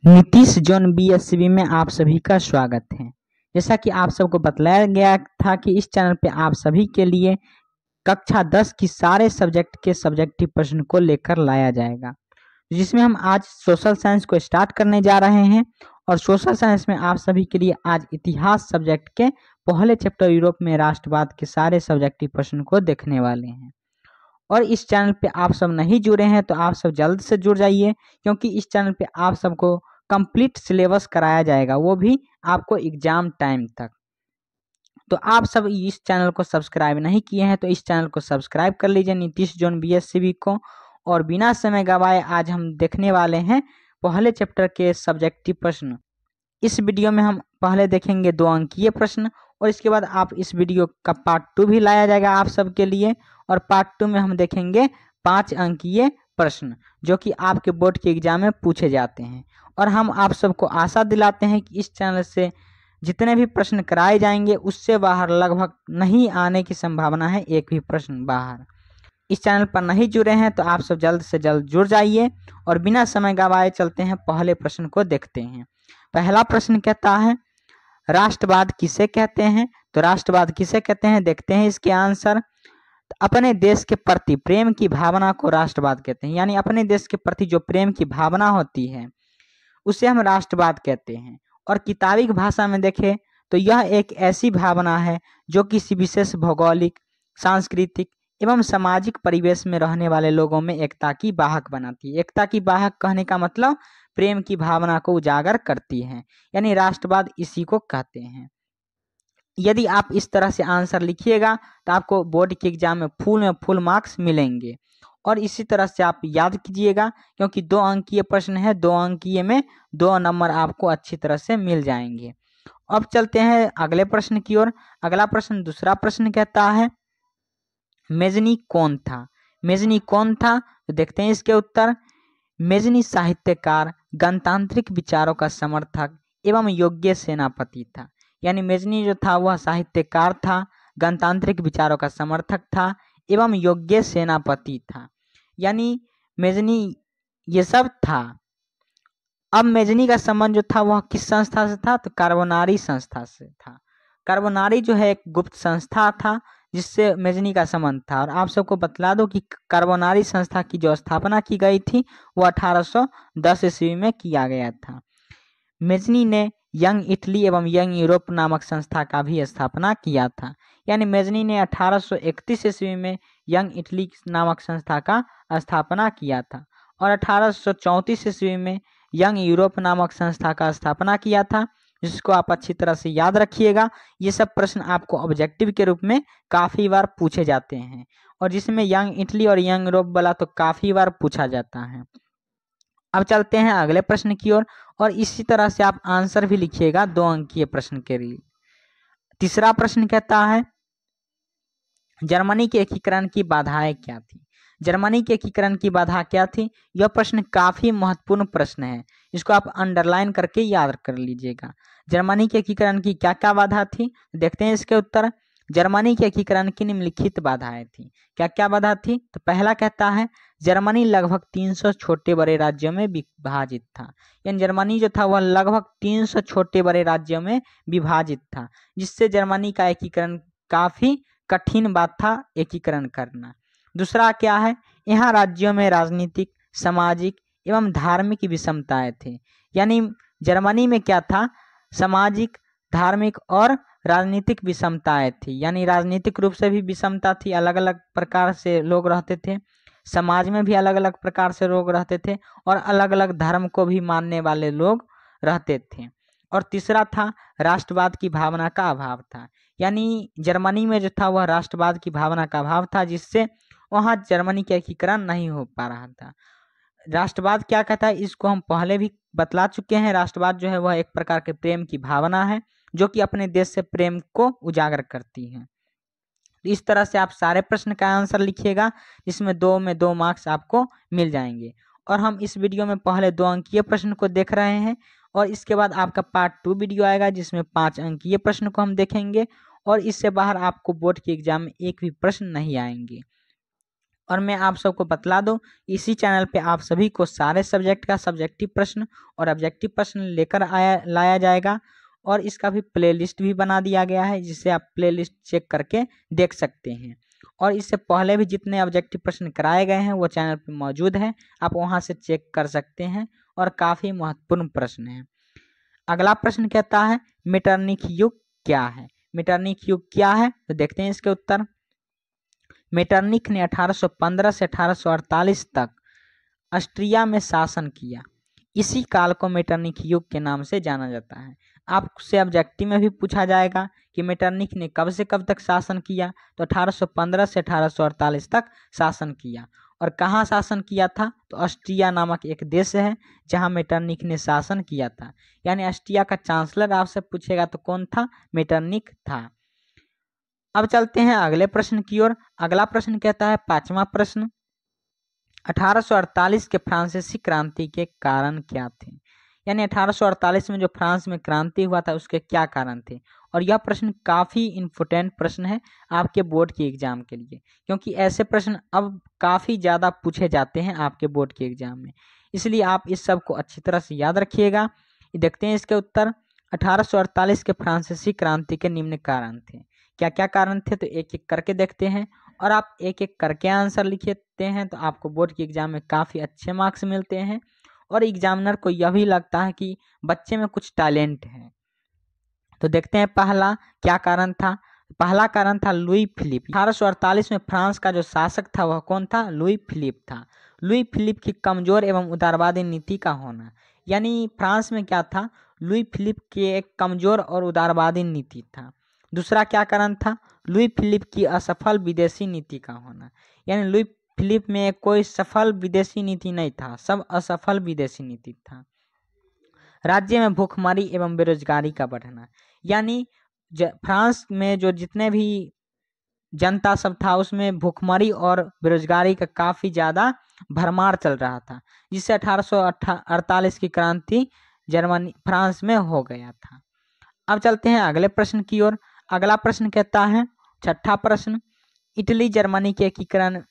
Nitish zone BSCB में आप सभी का स्वागत है। जैसा कि आप सबको बतलाया गया था कि इस चैनल पे आप सभी के लिए कक्षा 10 की सारे सब्जेक्ट के सब्जेक्टिव प्रश्न को लेकर लाया जाएगा, जिसमें हम आज सोशल साइंस को स्टार्ट करने जा रहे हैं। और सोशल साइंस में आप सभी के लिए आज इतिहास सब्जेक्ट के पहले चैप्टर यूरोप में राष्ट्रवाद के सारे सब्जेक्टिव प्रश्न को देखने वाले हैं। और इस चैनल पे आप सब नहीं जुड़े हैं तो आप सब जल्द से जुड़ जाइए, क्योंकि इस चैनल पे आप सबको कंप्लीट सिलेबस कराया जाएगा, वो भी आपको एग्जाम टाइम तक। तो आप सब इस चैनल को सब्सक्राइब नहीं किए हैं तो इस चैनल को सब्सक्राइब कर लीजिए, नीतीश जोन बीएससीबी को। और बिना समय गवाए आज हम देखने वाले हैं पहले चैप्टर के सब्जेक्टिव प्रश्न। इस वीडियो में हम पहले देखेंगे 2 अंकीय प्रश्न, और इसके बाद आप इस वीडियो का पार्ट 2 भी लाया जाएगा आप सबके लिए। और पार्ट 2 में हम देखेंगे 5 अंकीय प्रश्न जो कि आपके बोर्ड के एग्जाम में पूछे जाते हैं। और हम आप सबको आशा दिलाते हैं कि इस चैनल से जितने भी प्रश्न कराए जाएंगे उससे बाहर लगभग नहीं आने की संभावना है, एक भी प्रश्न बाहर। इस चैनल पर नहीं जुड़े हैं तो आप सब जल्द से जल्द जुड़ जाइए। और बिना समय गवाए चलते हैं पहले प्रश्न को देखते हैं। पहला प्रश्न कहता है, राष्ट्रवाद किसे कहते हैं? तो राष्ट्रवाद किसे कहते हैं देखते हैं इसके आंसर। अपने देश के प्रति प्रेम की भावना को राष्ट्रवाद कहते हैं, यानी अपने देश के प्रति जो प्रेम की भावना होती है उसे हम राष्ट्रवाद कहते हैं। और किताबी भाषा में देखें तो यह एक ऐसी भावना है जो किसी विशेष भौगोलिक, सांस्कृतिक एवं सामाजिक परिवेश में रहने वाले लोगों में एकता की वाहक बनाती है। एकता की वाहक कहने का मतलब प्रेम की भावना को उजागर करती है, यानी राष्ट्रवाद इसी को कहते हैं। यदि आप इस तरह से आंसर लिखिएगा तो आपको बोर्ड के एग्जाम में फुल मार्क्स मिलेंगे। और इसी तरह से आप याद कीजिएगा, क्योंकि 2 अंकीय प्रश्न है, 2 अंकीय में 2 नंबर आपको अच्छी तरह से मिल जाएंगे। अब चलते हैं अगले प्रश्न की ओर। अगला प्रश्न, दूसरा प्रश्न कहता है, मेजनी कौन था? मेजनी कौन था? तो देखते हैं इसके उत्तर। मेजनी साहित्यकार, गणतांत्रिक विचारों का समर्थक एवं योग्य सेनापति था। यानी मेजनी जो था वह साहित्यकार था, गणतांत्रिक विचारों का समर्थक था एवं योग्य सेनापति था। यानी मेजनी ये सब था। अब मेजनी का संबंध जो था वह किस संस्था से था? तो कार्बोनारी संस्था से था। कार्बोनारी जो है एक गुप्त संस्था था जिससे मेजनी का संबंध था। और आप सबको बतला दो कि कार्बोनारी संस्था की जो स्थापना की गई थी वो 1810 ईस्वी में किया गया था। मेजनी ने यंग इटली एवं यंग यूरोप नामक संस्था का भी स्थापना किया था। यानी मेजनी ने 1831 ईस्वी में यंग इटली नामक संस्था का स्थापना किया था, और 1834 ईस्वी में यंग यूरोप नामक संस्था का स्थापना किया था, जिसको आप अच्छी तरह से याद रखिएगा। ये सब प्रश्न आपको ऑब्जेक्टिव के रूप में काफी बार पूछे जाते हैं, और जिसमें यंग इटली और यंग यूरोप वाला तो काफी बार पूछा जाता है। अब चलते हैं अगले प्रश्न की ओर, और इसी तरह से आप आंसर भी लिखिएगा 2 अंकीय प्रश्न के लिए। तीसरा प्रश्न कहता है, जर्मनी के एकीकरण की बाधाएं क्या थी? जर्मनी के एकीकरण की बाधा क्या थी? यह प्रश्न काफी महत्वपूर्ण प्रश्न है, इसको आप अंडरलाइन करके याद कर लीजिएगा। जर्मनी के एकीकरण की क्या क्या बाधा थी देखते हैं इसके उत्तर। जर्मनी के एकीकरण की निम्नलिखित बाधाएं थी। क्या क्या बाधा थी? तो पहला कहता है, जर्मनी लगभग 300 छोटे बड़े राज्यों में विभाजित था। यानी जर्मनी जो था वह लगभग 300 छोटे बड़े राज्यों में विभाजित था, जिससे जर्मनी का एकीकरण काफी कठिन बात था एकीकरण करना। दूसरा क्या है, यहाँ राज्यों में राजनीतिक, सामाजिक एवं धार्मिक विषमताएं थे। यानी जर्मनी में क्या था, सामाजिक, धार्मिक और राजनीतिक विषमताएं थी। यानी राजनीतिक रूप से भी विषमता थी, अलग अलग प्रकार से लोग रहते थे। समाज में भी अलग अलग प्रकार से लोग रहते थे, और अलग अलग धर्म को भी मानने वाले लोग रहते थे। और तीसरा था, राष्ट्रवाद की भावना का अभाव था। यानी जर्मनी में जो था वह राष्ट्रवाद की भावना का अभाव था, जिससे वहाँ जर्मनी का एकीकरण नहीं हो पा रहा था। राष्ट्रवाद क्या कहता है इसको हम पहले भी बतला चुके हैं। राष्ट्रवाद जो है वह एक प्रकार के प्रेम की भावना है जो कि अपने देश से प्रेम को उजागर करती है। इस तरह से आप सारे प्रश्न का आंसर लिखिएगा, जिसमें 2 में 2 मार्क्स आपको मिल जाएंगे। और हम इस वीडियो में पहले 2 अंकीय प्रश्न को देख रहे हैं, और इसके बाद आपका पार्ट 2 वीडियो आएगा जिसमें 5 अंकीय प्रश्न को हम देखेंगे, और इससे बाहर आपको बोर्ड के एग्जाम में एक भी प्रश्न नहीं आएंगे। और मैं आप सबको बतला दूं, इसी चैनल पे आप सभी को सारे सब्जेक्ट का सब्जेक्टिव प्रश्न और ऑब्जेक्टिव प्रश्न लेकर लाया जाएगा, और इसका भी प्लेलिस्ट भी बना दिया गया है, जिसे आप प्लेलिस्ट चेक करके देख सकते हैं। और इससे पहले भी जितने ऑब्जेक्टिव प्रश्न कराए गए हैं वो चैनल पे मौजूद है, आप वहां से चेक कर सकते हैं, और काफ़ी महत्वपूर्ण प्रश्न है। अगला प्रश्न कहता है मेटरनिक युग क्या है। मेटरनिक युग क्या है, तो देखते हैं इसके उत्तर। मेटरनिक ने 1815 से 1848 तक ऑस्ट्रिया में शासन किया। इसी काल को मेटरनिक युग के नाम से जाना जाता है। आपसे ऑब्जेक्टिव में भी पूछा जाएगा कि मेटरनिक ने कब से कब तक शासन किया, तो 1815 से 1848 तक शासन किया। और कहाँ शासन किया था, तो ऑस्ट्रिया नामक एक देश है जहाँ मेटरनिक ने शासन किया था। यानी ऑस्ट्रिया का चांसलर आपसे पूछेगा तो कौन था, मेटरनिक था। अब चलते हैं अगले प्रश्न की ओर। अगला प्रश्न कहता है, पांचवा प्रश्न, 1848 के फ्रांसीसी क्रांति के कारण क्या थे। यानी 1848 में जो फ्रांस में क्रांति हुआ था उसके क्या कारण थे। और यह प्रश्न काफ़ी इम्पोर्टेंट प्रश्न है आपके बोर्ड के एग्जाम के लिए, क्योंकि ऐसे प्रश्न अब काफ़ी ज़्यादा पूछे जाते हैं आपके बोर्ड के एग्जाम में, इसलिए आप इस सब को अच्छी तरह से याद रखिएगा। देखते हैं इसके उत्तर। 1848 के फ्रांसीसी क्रांति के निम्न कारण थे। क्या क्या कारण थे, तो एक एक करके देखते हैं, और आप एक एक करके आंसर लिखते हैं तो आपको बोर्ड के एग्जाम में काफ़ी अच्छे मार्क्स मिलते हैं, और एग्जामिनर को यह भी लगता है कि बच्चे में कुछ टैलेंट है। तो देखते हैं पहला क्या कारण था। पहला कारण था लुई फिलिप। 1848 में फ्रांस का जो शासक था वह कौन था, लुई फिलिप था। लुई फिलिप की कमजोर एवं उदारवादी नीति का होना। यानी फ्रांस में क्या था, लुई फिलिप की एक कमजोर और उदारवादी नीति था। दूसरा क्या कारण था, लुई फिलिप की असफल विदेशी नीति का होना। यानी लुई फिलिप में कोई सफल विदेशी नीति नहीं था, सब असफल विदेशी नीति था। राज्य में भूखमरी एवं बेरोजगारी का बढ़ना। यानी फ्रांस में जो जितने भी जनता सब था उसमें भूखमरी और बेरोजगारी का काफ़ी ज़्यादा भरमार चल रहा था, जिससे 1848 की क्रांति जर्मनी फ्रांस में हो गया था। अब चलते हैं अगले प्रश्न की ओर। अगला प्रश्न कहता है, छठा प्रश्न, इटली जर्मनी के एकीकरण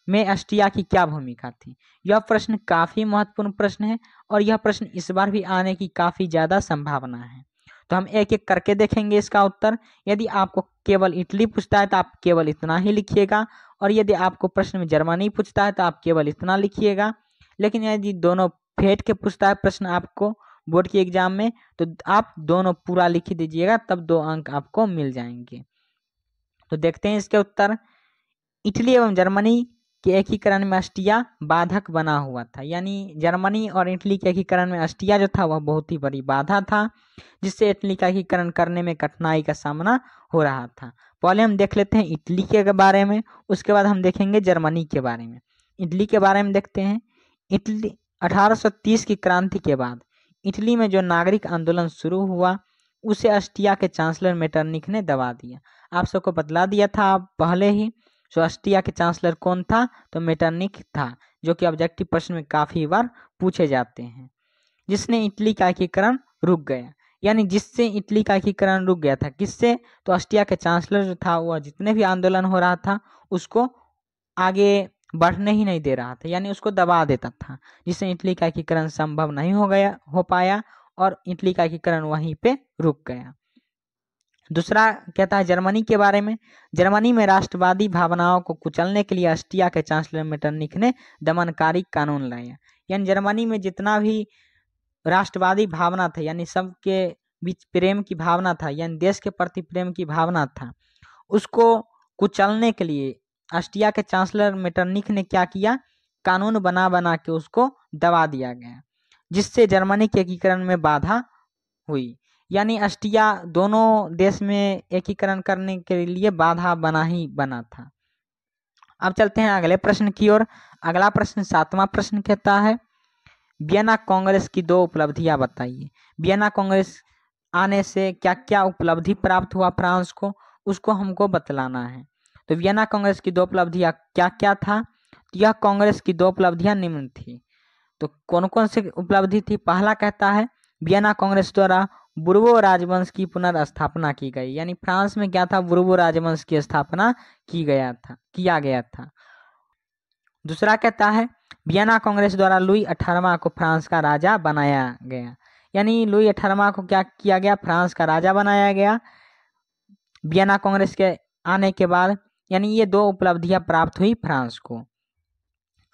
में ऑस्ट्रिया की क्या भूमिका थी। यह प्रश्न काफ़ी महत्वपूर्ण प्रश्न है, और यह प्रश्न इस बार भी आने की काफ़ी ज़्यादा संभावना है। तो हम एक एक करके देखेंगे इसका उत्तर। यदि आपको केवल इटली पूछता है तो आप केवल इतना ही लिखिएगा, और यदि आपको प्रश्न में जर्मनी पूछता है तो आप केवल इतना लिखिएगा। लेकिन यदि दोनों फेंट के पूछता है प्रश्न आपको बोर्ड के एग्जाम में, तो आप दोनों पूरा लिख दीजिएगा, तब 2 अंक आपको मिल जाएंगे। तो देखते हैं इसके उत्तर। इटली एवं जर्मनी के एकीकरण में ऑस्ट्रिया बाधक बना हुआ था। यानी जर्मनी और इटली के एकीकरण में ऑस्ट्रिया जो था वह बहुत ही बड़ी बाधा था, जिससे इटली का एकीकरण करने में कठिनाई का सामना हो रहा था। पहले हम देख लेते हैं इटली के बारे में, उसके बाद हम देखेंगे जर्मनी के बारे में। इटली के बारे में देखते हैं। इटली 1830 की क्रांति के बाद इटली में जो नागरिक आंदोलन शुरू हुआ उसे ऑस्ट्रिया के चांसलर मेटरनिक ने दबा दिया। आप सबको बतला दिया था पहले ही। जो ऑस्ट्रिया के चांसलर कौन था, तो मेटरनिक था, जो कि ऑब्जेक्टिव प्रश्न में काफ़ी बार पूछे जाते हैं। जिसने इटली का एकीकरण रुक गया। यानी जिससे इटली का एकीकरण रुक गया था, किससे, तो ऑस्ट्रिया के चांसलर जो था वह जितने भी आंदोलन हो रहा था उसको आगे बढ़ने ही नहीं दे रहा था, यानी उसको दबा देता था, जिससे इटली का एकीकरण संभव नहीं हो पाया, और इटली का एकीकरण वहीं पे रुक गया। दूसरा कहता है जर्मनी के बारे में। जर्मनी में राष्ट्रवादी भावनाओं को कुचलने के लिए ऑस्ट्रिया के चांसलर मेटरनिक ने दमनकारी कानून लाया। यानी जर्मनी में जितना भी राष्ट्रवादी भावना था, यानी सबके बीच प्रेम की भावना था, यानी देश के प्रति प्रेम की भावना था, उसको कुचलने के लिए ऑस्ट्रिया के चांसलर मेटरनिक ने क्या किया, कानून बना बना के उसको दबा दिया गया, जिससे जर्मनी के एकीकरण में बाधा हुई। यानी ऑस्ट्रिया दोनों देश में एकीकरण करने के लिए बाधा बना ही बना था। अब चलते हैं अगले प्रश्न की ओर। अगला प्रश्न 7वां प्रश्न कहता है, वियना कांग्रेस की 2 उपलब्धियां बताइए। वियना कांग्रेस आने से क्या क्या उपलब्धि प्राप्त हुआ फ्रांस को, उसको हमको बतलाना है। तो वियना कांग्रेस की 2 उपलब्धियां क्या क्या था। यह कांग्रेस की 2 उपलब्धियां निम्न थी। तो कौन कौन सी उपलब्धि थी। पहला कहता है वियना कांग्रेस द्वारा बुर्बो राजवंश की पुनर्स्थापना की गई। यानी फ्रांस में क्या था, बुर्बो राजवंश की स्थापना किया गया था। दूसरा कहता है वियना कांग्रेस द्वारा लुई 18वां को फ्रांस का राजा बनाया गया। यानी लुई 18वां को क्या किया गया, फ्रांस का राजा बनाया गया वियना कांग्रेस के आने के बाद। यानी ये 2 उपलब्धियां प्राप्त हुई फ्रांस को।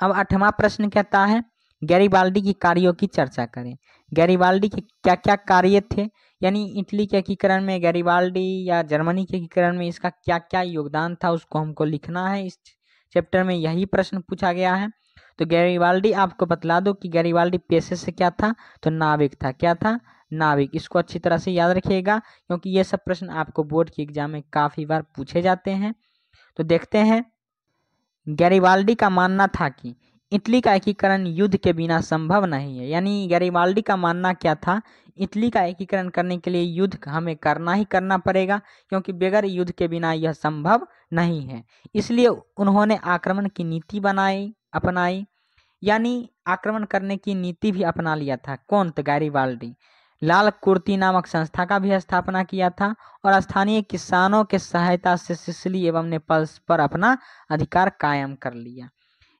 अब 8वां प्रश्न कहता है गैरिबाल्डी की कार्यों की चर्चा करें। गैरिबाल्डी के क्या क्या कार्य थे, यानी इटली के एकीकरण में गैरिबाल्डी या जर्मनी के एकीकरण में इसका क्या क्या योगदान था, उसको हमको लिखना है। इस चैप्टर में यही प्रश्न पूछा गया है। तो गैरिबाल्डी, आपको बतला दो कि गैरिबाल्डी पेशे से क्या था, तो नाविक था। क्या था, नाविक। इसको अच्छी तरह से याद रखिएगा क्योंकि ये सब प्रश्न आपको बोर्ड की एग्जाम में काफी बार पूछे जाते हैं। तो देखते हैं, गैरिबाल्डी का मानना था कि इटली का एकीकरण युद्ध के बिना संभव नहीं है। यानी गैरिबाल्डी का मानना क्या था, इटली का एकीकरण करने के लिए युद्ध हमें करना ही करना पड़ेगा क्योंकि बगैर युद्ध के बिना यह संभव नहीं है। इसलिए उन्होंने आक्रमण की नीति अपनाई, यानी आक्रमण करने की नीति भी अपना लिया था। कौन? तो गैरिबाल्डी। लाल कुर्ती नामक संस्था का भी स्थापना किया था और स्थानीय किसानों के सहायता से सिसिली एवं नेपल्स पर अपना अधिकार कायम कर लिया।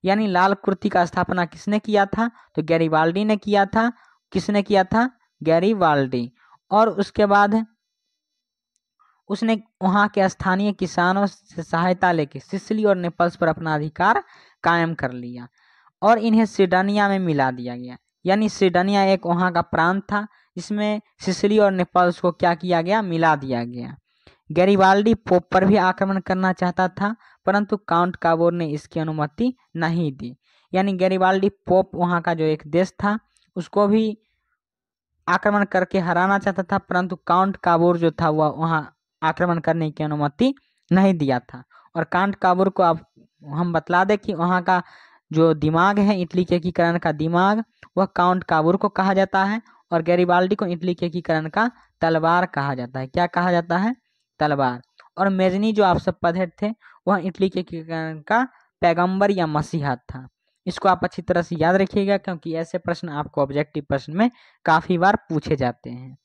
यानी लाल कुर्ती का स्थापना किसने किया था, तो गैरिबाल्डी ने किया था। किसने किया था, गैरिबाल्डी। और उसके बाद उसने वहां के स्थानीय किसानों से सहायता लेके सिसिली और नेपल्स पर अपना अधिकार कायम कर लिया और इन्हें सिडनिया में मिला दिया गया। यानी सिडनिया एक वहां का प्रांत था जिसमें सिसिली और नेपल्स को क्या किया गया, मिला दिया गया। गैरिबाल्डी पोप पर भी आक्रमण करना चाहता था परंतु काउंट काबोर ने इसकी अनुमति नहीं दी। यानी गैरिबाल्डी पोप वहां का जो एक देश था उसको भी आक्रमण करके हराना चाहता था परंतु काउंट काबोर जो था वह वहां आक्रमण करने की अनुमति नहीं दिया था। और काउंट काबोर को अब हम बतला दें कि वहां का जो दिमाग है, इटली के एकीकरण का दिमाग, वह काउंट काबोर को कहा जाता है और गैरिबाल्डी को इटली के एकीकरण का तलवार कहा जाता है। क्या कहा जाता है, तलवार। और मेजनी जो आप सब पढ़े थे वह इटली के एकीकरण का पैगंबर या मसीहा था। इसको आप अच्छी तरह से याद रखिएगा क्योंकि ऐसे प्रश्न आपको ऑब्जेक्टिव प्रश्न में काफी बार पूछे जाते हैं।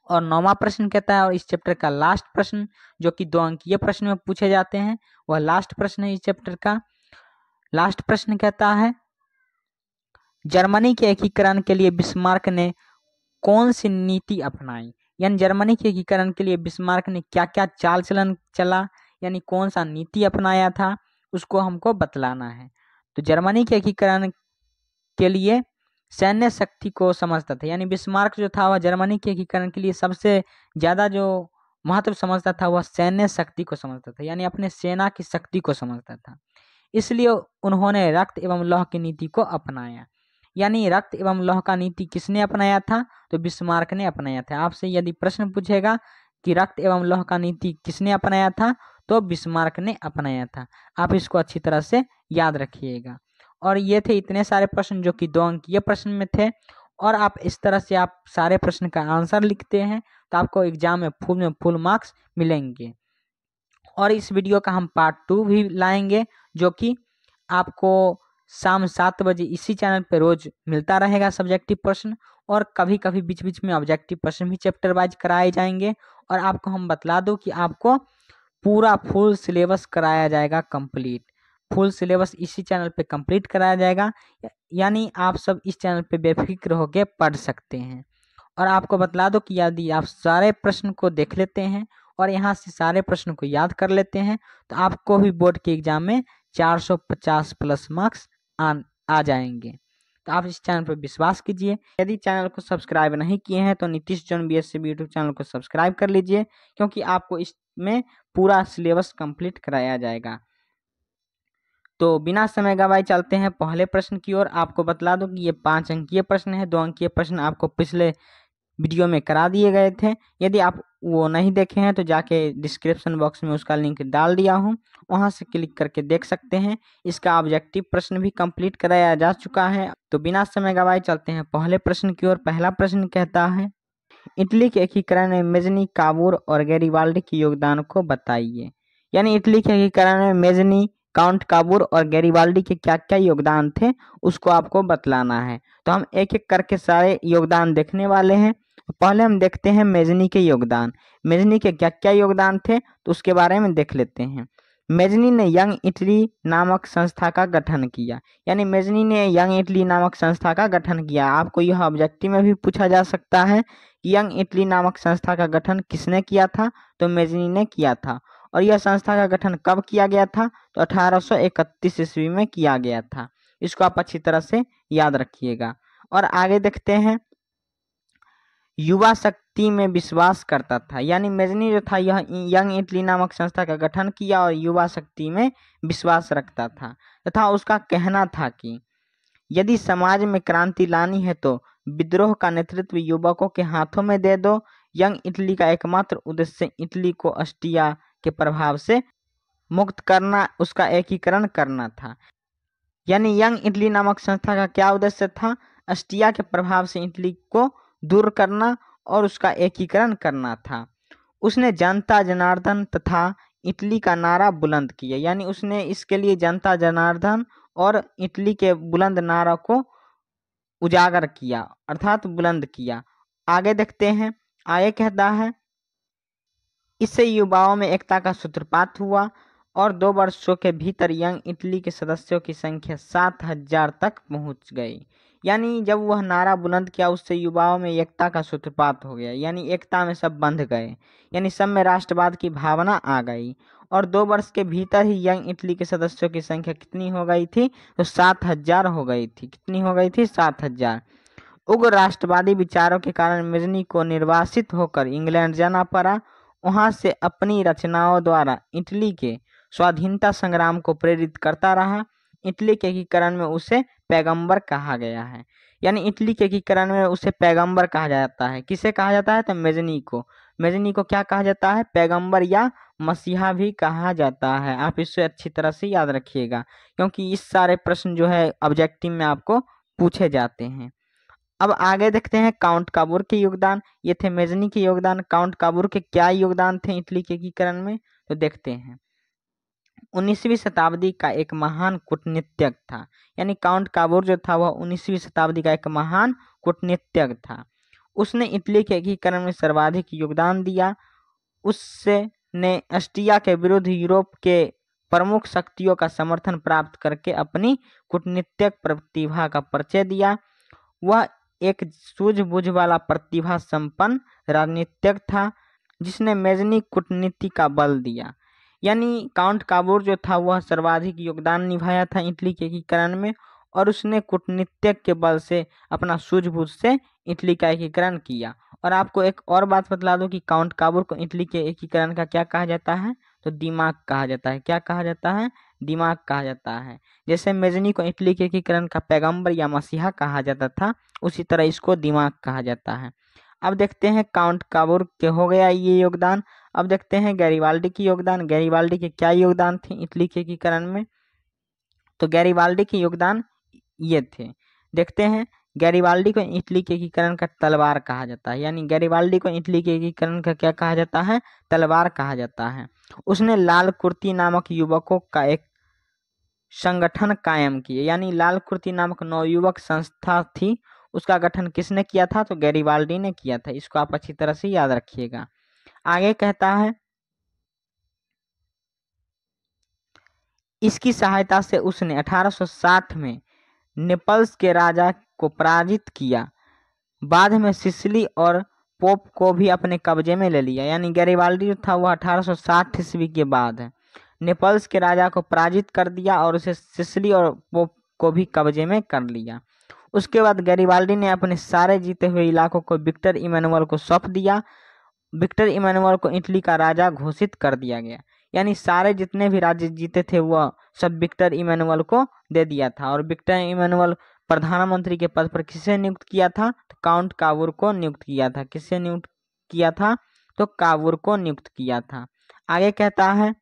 और 9वां प्रश्न कहता है, और इस चैप्टर का लास्ट प्रश्न जो कि 2 अंकीय प्रश्न में पूछे जाते हैं, वह लास्ट प्रश्न है इस चैप्टर का। लास्ट प्रश्न कहता है जर्मनी के एकीकरण के लिए बिस्मार्क ने कौन सी नीति अपनाई। यानी जर्मनी के एकीकरण के लिए बिस्मार्क ने क्या क्या चाल चलन चला, यानी कौन सा नीति अपनाया था, उसको हमको बतलाना है। तो जर्मनी के एकीकरण के लिए सैन्य शक्ति को समझता था। यानी बिस्मार्क जो था वह जर्मनी के एकीकरण के लिए सबसे ज्यादा जो महत्व समझता था वह सैन्य शक्ति को समझता था, यानी अपने सेना की शक्ति को समझता था। इसलिए उन्होंने रक्त एवं लौह की नीति को अपनाया। यानी रक्त एवं लौह का नीति किसने अपनाया था, तो बिस्मार्क ने अपनाया था। आपसे यदि प्रश्न पूछेगा कि रक्त एवं लौह का नीति किसने अपनाया था, तो बिस्मार्क ने अपनाया था। आप इसको अच्छी तरह से याद रखिएगा। और ये थे इतने सारे प्रश्न जो कि 2 अंकीय प्रश्न में थे। और आप इस तरह से आप सारे प्रश्न का आंसर लिखते हैं तो आपको एग्जाम में फुल मार्क्स मिलेंगे। और इस वीडियो का हम पार्ट 2 भी लाएंगे जो कि आपको शाम 7 बजे इसी चैनल पे रोज मिलता रहेगा सब्जेक्टिव प्रश्न। और कभी कभी बीच बीच में ऑब्जेक्टिव प्रश्न भी चैप्टर वाइज कराए जाएंगे। और आपको हम बतला दो कि आपको पूरा फुल सिलेबस कराया जाएगा कंप्लीट। फुल सिलेबस इसी चैनल पे कंप्लीट कराया जाएगा। यानी आप सब इस चैनल पे बेफिक्र होकर पढ़ सकते हैं। और आपको बतला दो कि यदि आप सारे प्रश्न को देख लेते हैं और यहाँ से सारे प्रश्न को याद कर लेते हैं तो आपको भी बोर्ड के एग्जाम में 450 प्लस मार्क्स आ जाएंगे। तो आप इस चैनल पर विश्वास कीजिए। यदि चैनल को सब्सक्राइब नहीं किए हैं तो Nitish John BSc YouTube channel को सब्सक्राइब कर लीजिए क्योंकि आपको इसमें पूरा सिलेबस कंप्लीट कराया जाएगा। तो बिना समय गवाए चलते हैं पहले प्रश्न की ओर। आपको बतला दूं कि ये 5 अंकीय प्रश्न है। 2 अंकीय प्रश्न आपको पिछले वीडियो में करा दिए गए थे। यदि आप वो नहीं देखे हैं तो जाके डिस्क्रिप्शन बॉक्स में उसका लिंक डाल दिया हूँ, वहां से क्लिक करके देख सकते हैं। इसका ऑब्जेक्टिव प्रश्न भी कंप्लीट कराया जा चुका है। तो बिना समय गवाए चलते हैं पहले प्रश्न की ओर। पहला प्रश्न कहता है इटली के एकीकरण में मेजनी, काबूर और गैरिबाल्डी के योगदान को बताइए। यानी इटली के एकीकरण में मेजनी, काउंट काबूर और गैरिबाल्डी के क्या क्या योगदान थे उसको आपको बतलाना है। तो हम एक एक करके सारे योगदान देखने वाले हैं। पहले हम देखते हैं मेजनी के योगदान। मेजनी के क्या क्या योगदान थे तो उसके बारे में देख लेते हैं। मेजनी ने यंग इटली नामक संस्था का गठन किया। यानी मेजनी ने यंग इटली नामक संस्था का गठन किया। आपको यह ऑब्जेक्टिव में भी पूछा जा सकता है कि यंग इटली नामक संस्था का गठन किसने किया था, तो मेजनी ने किया था। और यह संस्था का गठन कब किया गया था, तो 1831 ईस्वी में किया गया था। इसको आप अच्छी तरह से याद रखिएगा। और आगे देखते हैं, युवा शक्ति में विश्वास करता था। यानी मेजनी जो था यह यंग इटली नामक संस्था का गठन किया और युवा शक्ति में विश्वास रखता था तथा उसका कहना था कि यदि समाज में क्रांति लानी है तो विद्रोह का नेतृत्व युवकों के हाथों में दे दो। यंग इटली का एकमात्र उद्देश्य इटली को ऑस्ट्रिया के प्रभाव से मुक्त करना, उसका एकीकरण करना था। यानी यंग इटली नामक संस्था का क्या उद्देश्य था, ऑस्ट्रिया के प्रभाव से इटली को दूर करना और उसका एकीकरण करना था। उसने जनता जनार्दन तथा इटली का नारा बुलंद किया। यानी उसने इसके लिए जनता जनार्दन और इटली के बुलंद नारा को उजागर किया अर्थात बुलंद किया। आगे देखते हैं, आगे कहता है इससे युवाओं में एकता का सूत्रपात हुआ और 2 वर्षों के भीतर यंग इटली के सदस्यों की संख्या 7000 तक पहुंच गई। यानी जब वह नारा बुलंद किया उससे युवाओं में एकता का सूत्रपात हो गया। यानी एकता में सब बंध गए, यानी सब में राष्ट्रवाद की भावना आ गई। और 2 वर्ष के भीतर ही यंग इटली के सदस्यों की संख्या कितनी हो गई थी, तो 7000 हो गई थी। कितनी हो गई थी, 7000। उग्र राष्ट्रवादी विचारों के कारण मेजनी को निर्वासित होकर इंग्लैंड जाना पड़ा। वहां से अपनी रचनाओं द्वारा इटली के स्वाधीनता संग्राम को प्रेरित करता रहा। इटली के एकीकरण में उसे पैगंबर कहा गया है। यानी इटली के एकीकरण में उसे पैगंबर कहा जाता है। किसे कहा जाता है, तो मेजनी को। मेजनी को क्या कहा जाता है, पैगंबर या मसीहा भी कहा जाता है। आप इसे अच्छी तरह से याद रखिएगा क्योंकि इस सारे प्रश्न जो है ऑब्जेक्टिव में आपको पूछे जाते हैं। अब आगे देखते हैं काउंट काबूर के योगदान। ये थे मेजनी के योगदान। काउंट काबूर के क्या योगदान थे इटली के एकीकरण में, तो देखते हैं। 19वीं शताब्दी का एक महान कूटनीतिज्ञ था। यानी काउंट काबूर जो था वह 19वीं शताब्दी का एक महान कूटनीतिज्ञ था। उसने इटली के एकीकरण में सर्वाधिक योगदान दिया। उससे ने ऑस्ट्रिया के विरुद्ध यूरोप के प्रमुख शक्तियों का समर्थन प्राप्त करके अपनी कूटनीतिक प्रतिभा का परिचय दिया। वह एक सूझबूझ वाला प्रतिभा संपन्न राजनीतिज्ञ था जिसने मेजनी कूटनीति का बल दिया। यानी काउंट काबूर जो था वह सर्वाधिक योगदान निभाया था इटली के एकीकरण में और उसने कूटनीतिज्ञ के बल से अपना सूझबूझ से इटली का एकीकरण किया। और आपको एक और बात बतला दूं कि काउंट काबूर को इटली के एकीकरण का क्या कहा जाता है, तो दिमाग कहा जाता है। क्या कहा जाता है, दिमाग कहा जाता है। जैसे मेजनी को इटली के एकीकरण का पैगंबर या मसीहा कहा जाता था, उसी तरह इसको दिमाग कहा जाता है। अब देखते हैं काउंट काबूर के हो गया ये योगदान। अब देखते हैं गैरीबाल्डी की योगदान। गैरीबाल्डी के क्या योगदान थे इटली के एकीकरण में, तो गैरीबाल्डी के योगदान ये थे। देखते हैं, गैरीबाल्डी को इटली के एकीकरण का तलवार कहा जाता है। यानी गैरीबाल्डी को इटली के एकीकरण का क्या कहा जाता है, तलवार कहा जाता है। उसने लाल कुर्ती नामक युवकों का एक संगठन कायम किए। यानी लाल कुर्ती नामक नवयुवक संस्था थी, उसका गठन किसने किया था, तो गैरीबाल्डी ने किया था। इसको आप अच्छी तरह से याद रखिएगा। आगे कहता है इसकी सहायता से उसने 1860 में नेपल्स के राजा को पराजित किया। बाद में सिसिली और पोप को भी अपने कब्जे में ले लिया। यानी गैरीबाल्डी जो था वह 1860 ईस्वी के बाद नेपल्स के राजा को पराजित कर दिया और उसे सिसिली और पोप को भी कब्जे में कर लिया। उसके बाद गैरीबाल्डी ने अपने सारे जीते हुए इलाकों को विक्टर इमैनुअल को सौंप दिया। विक्टर इमैनुअल को इटली का राजा घोषित कर दिया गया। यानी सारे जितने भी राज्य जीते थे वह सब विक्टर इमैनुअल को दे दिया था। और विक्टर इमैनुअल प्रधानमंत्री के पद पर किसे नियुक्त किया था, तो काउंट काबूर को नियुक्त किया था। किसे नियुक्त किया था, तो काबूर को नियुक्त किया था। आगे कहता है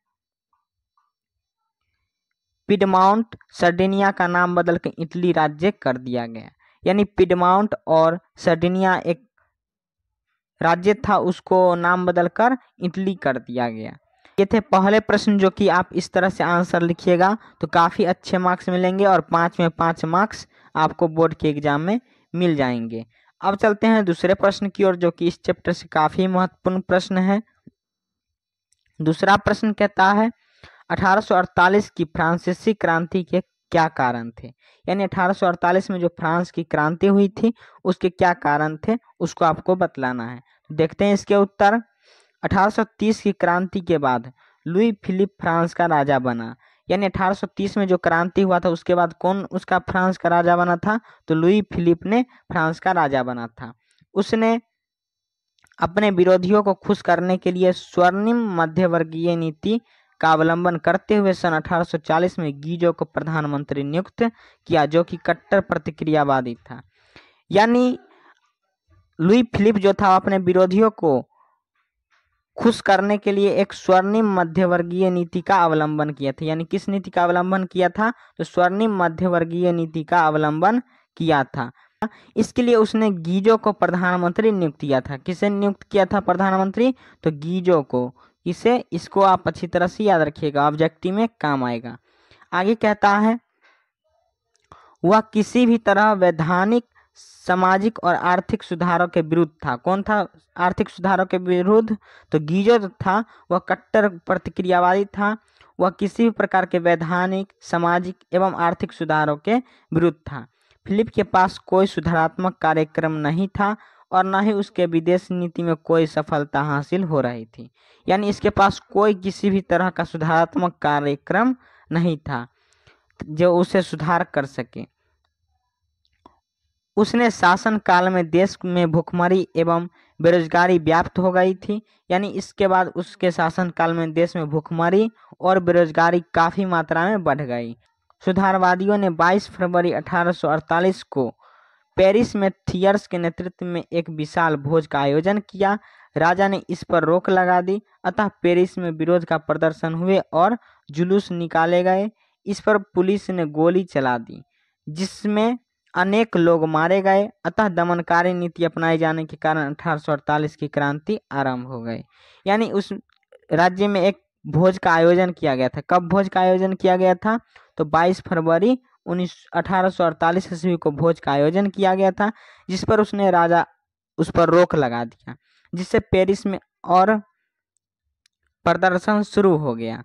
पिडमाउंट सर्डिनिया का नाम बदल के इटली राज्य कर दिया गया। यानी पिडमाउंट और सर्डिनिया एक राज्य था, उसको नाम बदलकर इटली कर दिया गया। ये थे पहले प्रश्न जो कि आप इस तरह से आंसर लिखिएगा तो काफ़ी अच्छे मार्क्स मिलेंगे और 5 में 5 मार्क्स आपको बोर्ड के एग्जाम में मिल जाएंगे। अब चलते हैं दूसरे प्रश्न की ओर जो कि इस चैप्टर से काफ़ी महत्वपूर्ण प्रश्न है। दूसरा प्रश्न कहता है 1848 की फ्रांसीसी क्रांति के क्या कारण थे। यानी 1848 में जो फ्रांस की क्रांति हुई थी उसके क्या कारण थे उसको आपको बतलाना है। देखते हैं इसके उत्तर। 1830 की क्रांति के बाद लुई फिलिप फ्रांस का राजा बना। यानी 1830 में जो क्रांति हुआ था उसके बाद कौन उसका फ्रांस का राजा बना था, तो लुई फिलिप ने फ्रांस का राजा बना था। उसने अपने विरोधियों को खुश करने के लिए स्वर्णिम मध्यवर्गीय नीति का अवलंबन करते हुए सन 1840 में गीजो को प्रधानमंत्री नियुक्त किया, जो कि कट्टर प्रतिक्रियावादी था। यानी लुई फिलिप जो था अपने विरोधियों को खुश करने के लिए एक स्वर्णिम मध्यवर्गीय नीति का अवलंबन किया था। यानी किस नीति का अवलंबन किया था, तो स्वर्णिम मध्यवर्गीय नीति का अवलंबन किया था। इसके लिए उसने गीजो को प्रधानमंत्री नियुक्त किया था। किसे नियुक्त किया था प्रधानमंत्री, तो गीजो को। इसे इसको आप अच्छी तरह से याद रखिएगा, ऑब्जेक्टिव में काम आएगा। आगे कहता है वह किसी भी तरह वैधानिक, सामाजिक और आर्थिक सुधारों के विरुद्ध था। कौन था आर्थिक सुधारों के विरुद्ध, तो गीजो था वह कट्टर प्रतिक्रियावादी था। वह किसी भी प्रकार के वैधानिक, सामाजिक एवं आर्थिक सुधारों के विरुद्ध था। फिलिप के पास कोई सुधारात्मक कार्यक्रम नहीं था और न ही उसके विदेश नीति में कोई सफलता हासिल हो रही थी। यानी इसके पास कोई किसी भी तरह का सुधारात्मक कार्यक्रम नहीं था जो उसे सुधार कर सके। उसने शासन काल में देश में भूखमरी एवं बेरोजगारी व्याप्त हो गई थी। यानी इसके बाद उसके शासन काल में देश में भूखमरी और बेरोजगारी काफी मात्रा में बढ़ गई। सुधारवादियों ने 22 फरवरी 1848 को पेरिस में थियर्स के नेतृत्व में एक विशाल भोज का आयोजन किया। राजा ने इस पर रोक लगा दी, अतः पेरिस में विरोध का प्रदर्शन हुए और जुलूस निकाले गए। इस पर पुलिस ने गोली चला दी जिसमें अनेक लोग मारे गए। अतः दमनकारी नीति अपनाए जाने के कारण 1848 की क्रांति आरंभ हो गई। यानी उस राज्य में एक भोज का आयोजन किया गया था। कब भोज का आयोजन किया गया था, तो 22 फरवरी 1848 ईस्वी को भोज का आयोजन किया गया था, जिस पर उसने राजा उस पर रोक लगा दिया, जिससे पेरिस में और प्रदर्शन शुरू हो गया,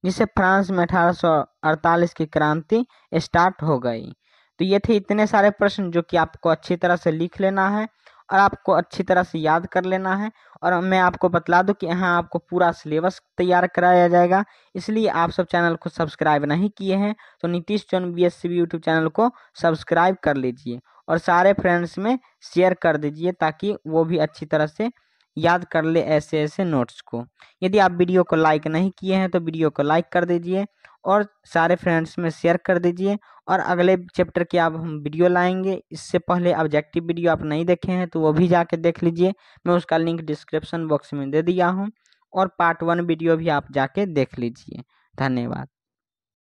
जिससे फ्रांस में 1848 की क्रांति स्टार्ट हो गई। तो ये थे इतने सारे प्रश्न जो कि आपको अच्छी तरह से लिख लेना है और आपको अच्छी तरह से याद कर लेना है। और मैं आपको बतला दूं कि यहाँ आपको पूरा सिलेबस तैयार कराया जाएगा। इसलिए आप सब चैनल को सब्सक्राइब नहीं किए हैं तो नीतीश चौन BSCB यूट्यूब चैनल को सब्सक्राइब कर लीजिए और सारे फ्रेंड्स में शेयर कर दीजिए ताकि वो भी अच्छी तरह से याद कर ले ऐसे ऐसे नोट्स को। यदि आप वीडियो को लाइक नहीं किए हैं तो वीडियो को लाइक कर दीजिए और सारे फ्रेंड्स में शेयर कर दीजिए। और अगले चैप्टर की अब हम वीडियो लाएंगे। इससे पहले ऑब्जेक्टिव वीडियो आप नहीं देखे हैं तो वो भी जाके देख लीजिए, मैं उसका लिंक डिस्क्रिप्शन बॉक्स में दे दिया हूँ। और पार्ट 1 वीडियो भी आप जाके देख लीजिए। धन्यवाद।